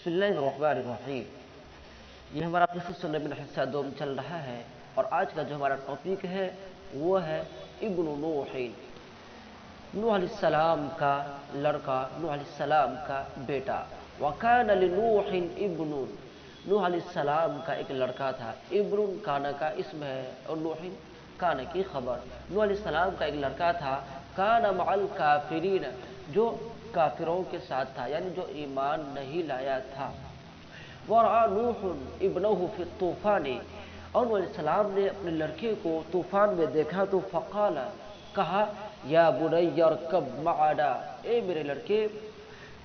बिस्मिल्लाहिर्रहमानिर्रहीम। ये हमारा किस्सा सुनने में हिस्सा 2 में चल रहा है और आज का जो हमारा टॉपिक है वो है इब्नु नूह। नूह अलैहिस्सलाम का लड़का, नूह अलैहिस्सलाम का बेटा। वकान लिनूह इब्नुन, नूह अलैहिस्सलाम का एक लड़का था। इब्नुन काना का इसम है और नूह काना की खबर। नूह अलैहिस्सलाम का एक लड़का था। काना मअल काफिरीन, जो काफिरों के साथ था, यानी जो ईमान नहीं लाया था। वरा नूह इब्नहु फी तूफानी, और नूह अलैहिस्सलाम ने अपने लड़के को तूफान में देखा तो फ़क़ाला, कहा, या बुनय्या अर्कब मअना, ए मेरे लड़के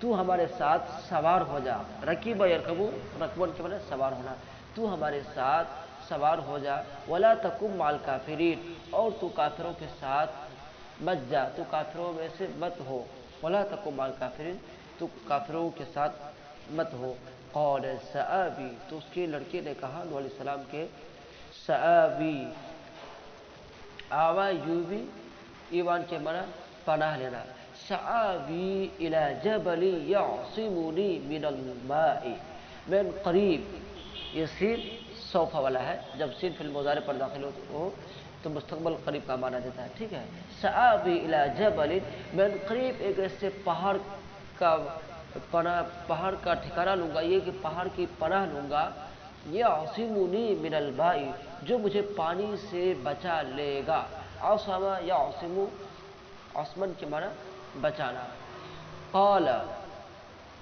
तू हमारे साथ सवार हो जा। रकीबा यरकबू, रकबन के माने सवार होना। तू हमारे साथ सवार हो जा। वला तकुम मअल काफिरीन, और तू काफिरों के साथ मत जा, तू काफिरों में से मत हो। वला तकुम मअल काफिरीन, तू काफिरों के साथ मत हो। क़ाल सआबी, तो उसके लड़के ने कहा नूह अलैहिस्सलाम के, सआबी आवा यूबी, ईवान के माना पनाह लेना। सआबी इला जबली यअसिमुनी मिनल माई मिन करीब, ये सीन सौफा वाला है। जब सीन फिल मुज़ारे पर दाखिल हो तो मुस्तक़बल करीब का माना देता है, ठीक है। सआबी इला जबलिन मिन करीब, एक ऐसे पहाड़ का ठिकाना लूँगा, ये कि पहाड़ की पनाह लूँगा। यअसिमुनी मिनल माई, जो मुझे पानी से बचा लेगा। आसमा यअसिमु, आसमन के माना बचाना। क़ाल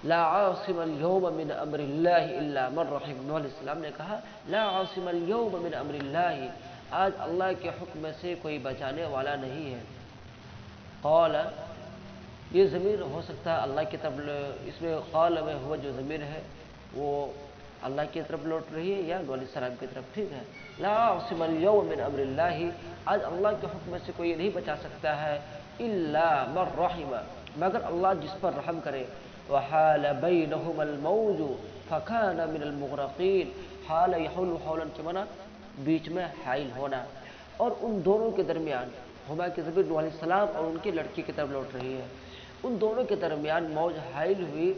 ला आसिम अल-यौम मिन अम्रिल्लाहि इल्ला मन रहिम, नूह अलैहिस्सलाम ने कहा, ला आसिम अल-यौम मिन अम्रिल्लाहि, आज अल्लाह के हुक्म से कोई बचाने वाला नहीं है। क़ाल, ये ज़मीर हो सकता है अल्लाह की तरफ, इसमें क़ाल में हुआ जो ज़मीर है वो अल्लाह की तरफ लौट रही है या नूह अलैहिस्सलाम की तरफ, ठीक है। ला आसिम अल-यौम मिन अम्रिल्लाहि, आज अल्लाह के हुक्म से कोई नहीं बचा सकता है। इल्ला मन रहिम, मगर अल्लाह जिस पर रहम करे। वहाल बैनहुमल मौजु फकान मिनल मुग़रक़ीन, हाल यहुल हौलन के माना बीच में हाइल होना। और उन दोनों के दरमियान, हुमा की ज़मीर नूह अलैहिस्सलाम और उनके लड़के की तरफ लौट रही है, उन दोनों के दरमियान मौज हाइल हुई।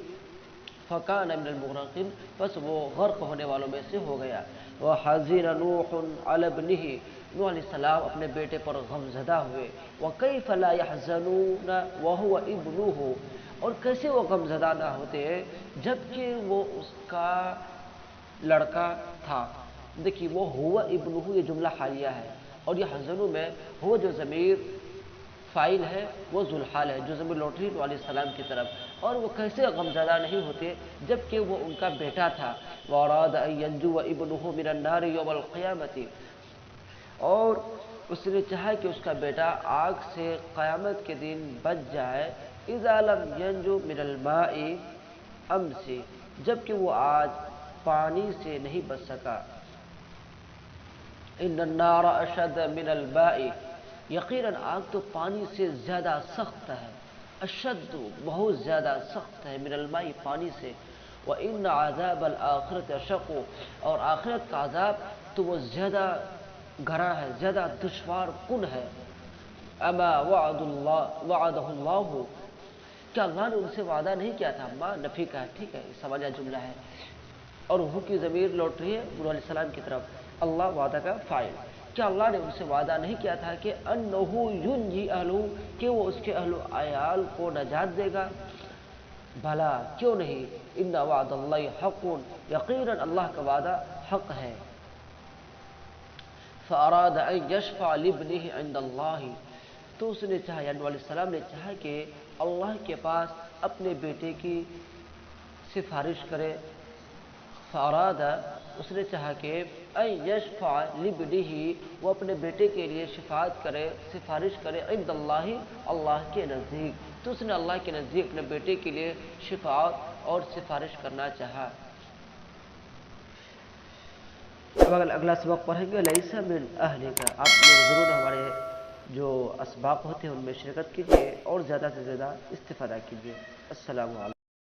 फ़कान मिनल मुग़रक़ीन, बस वो गर्क होने वालों में से हो गया। वह हज़िन नूहुन अला इब्निही, नूह अलैहिस्सलाम अपने बेटे पर गमज़दा हुए। व कैफ़ ला यहज़नून व हुवा इब्नुहु, और कैसे वो गमज़दा ना होते जबकि वो उसका लड़का था। देखिए, वो हुआ इब्नुहु, ये जुमला हालिया है, और ये हज़नु में हुआ जो ज़मीर फ़ाइल है वो ज़ुलहाल है, जो ज़मीर लौट रही नूह अलैहिस्सलाम की तरफ। और वो कैसे गमज़दा नहीं होते जबकि वो उनका बेटा था। वअराद अन यंजुव इब्नुहु मिनन नारि यौमल क़ियामति, और उसने चाहा कि उसका बेटा आग से क़यामत के दिन बच जाए। इज़ा लम यंजु मिनल माई अमसी, जबकि वो आज पानी से नहीं बच सका। इन्नन नारा अशद मिनल माई, यकीनन आग तो पानी से ज़्यादा सख्त है। अशद, बहुत ज़्यादा सख्त है, मिनल माई, पानी से। व इन्न अज़ाबल आखिरत अशक़्क़ु, और आखिरत का अज़ाब तो वो ज़्यादा गहरा है, ज़्यादा दुश्वार कुन है। अमा वअदहुल्लाहु, क्या अल्लाह ने उनसे वादा नहीं किया था। माँ नफ़ी का है, ठीक है, सवालिया जुमला है, और वह की ज़मीर लौट रही है नूह अलैहिस्सलाम की तरफ। अल्लाह वादा का फ़ाइल, क्या अल्लाह ने उनसे वादा नहीं किया था कि अन्नहु युनजी अहलहु, कि वो उसके अहलो अयाल को नजात देगा। भला क्यों नहीं। इन्ना वअदल्लाहि हक़्क़ुन, यक़ीनन अल्लाह का वादा हक़ है। फ़अराद अन यशफ़अ लिब्निही इंदल्लाहि, तो उसने चाहा, यानी नूह अलैहिस्सलाम ने चाहा कि अल्लाह के पास अपने बेटे की सिफारिश करे। फ़अरादा, उसने चाहा कि अन यशफ़अ लिब्निही, वो अपने बेटे के लिए शिफ़ाअत करे, सिफारिश करे, इंदल्लाहि, अल्लाह के नज़दीक। तो उसने अल्लाह के नज़दीक अपने बेटे के लिए शिफ़ाअत और सिफारिश करना चाहा। अब अगला सबक पढ़ेंगे, लैसा मिन अहलिका, आप लोग ज़रूर हमारे जो असबाक होते हैं उनमें शिरकत कीजिए और ज़्यादा से ज़्यादा इस्तिफ़ादा कीजिए। अस्सलामु अलैकुम।